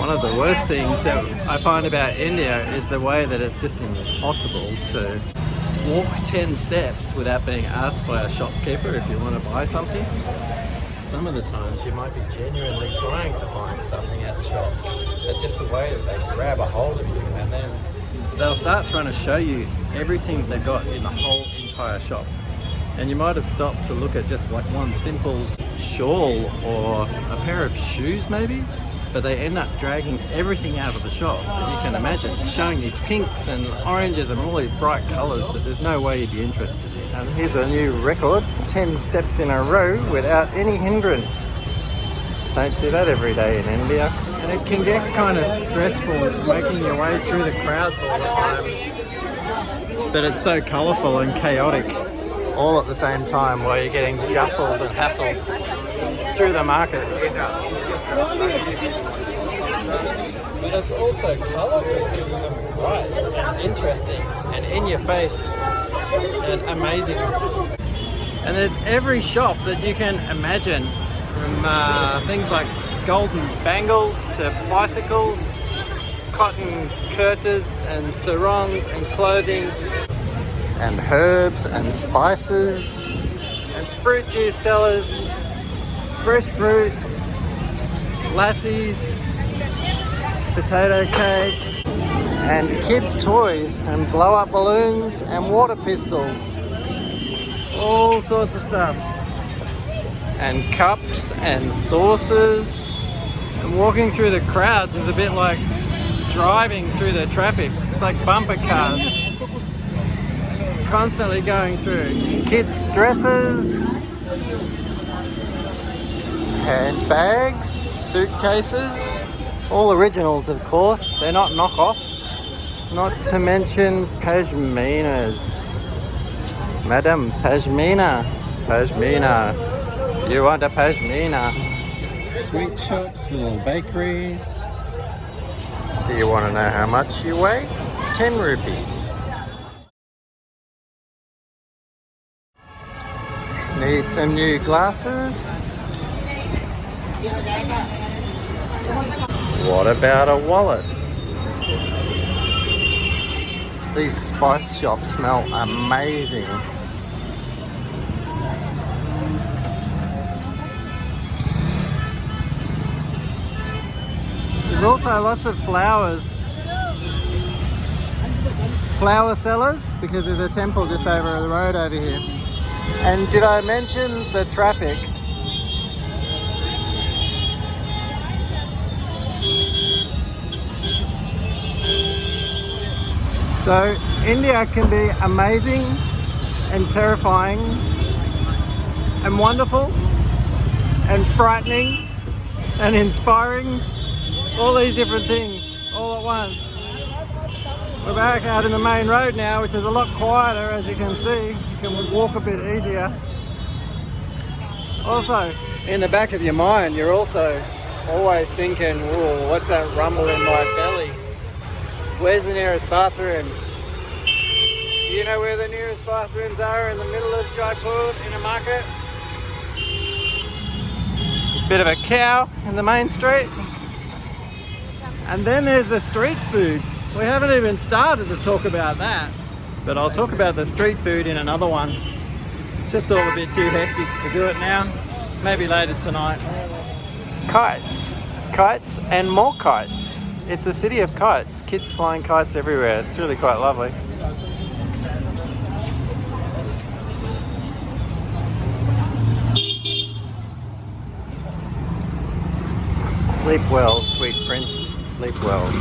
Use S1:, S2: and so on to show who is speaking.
S1: One of the worst things that I find about India is the way that it's just impossible to walk 10 steps without being asked by a shopkeeper if you want to buy something. Some of the times you might be genuinely trying to find something at the shops, but just the way that they grab a hold of you, and then they'll start trying to show you everything they've got in the whole entire shop. And you might have stopped to look at just like one simple shawl or a pair of shoes maybe, but they end up dragging everything out of the shop that you can imagine, showing you pinks and oranges and all these bright colours that there's no way you'd be interested in. And here's a new record, 10 steps in a row without any hindrance. Don't see that every day in India. And it can get kind of stressful making your way through the crowds all the time. But it's so colourful and chaotic all at the same time while you're getting jostled and hassled through the markets. But it's also colourful and bright and interesting and in your face and amazing. And there's every shop that you can imagine, from things like golden bangles to bicycles, cotton kurtas and sarongs and clothing, and herbs and spices, and fruit juice sellers, fresh fruit, lassies, potato cakes, and kids' toys, and blow-up balloons, and water pistols. All sorts of stuff. And cups and saucers. And walking through the crowds is a bit like driving through the traffic. It's like bumper cars. Constantly going through. Kids' dresses, handbags, suitcases, all originals of course, they're not knockoffs. Not to mention pashminas. Madam, pashmina, pashmina, you want a pashmina? Sweet shops, little bakeries. Do you want to know how much you weigh? 10 rupees. Need some new glasses? What about a wallet? These spice shops smell amazing. There's also lots of flowers. Flower sellers, because there's a temple just over the road over here. And did I mention the traffic? So India can be amazing and terrifying and wonderful and frightening and inspiring, all these different things all at once. We're back out in the main road now, which is a lot quieter, as you can see. You can walk a bit easier. Also, in the back of your mind, you're also always thinking, whoa, what's that rumble in my belly? Where's the nearest bathrooms? Do you know where the nearest bathrooms are in the middle of Jaipur in a market? Bit of a cow in the main street. And then there's the street food. We haven't even started to talk about that, but I'll talk about the street food in another one. It's just all a bit too hectic to do it now. Maybe later tonight. Kites. Kites and more kites. It's a city of kites. Kids flying kites everywhere. It's really quite lovely. Sleep well, sweet prince. Sleep well.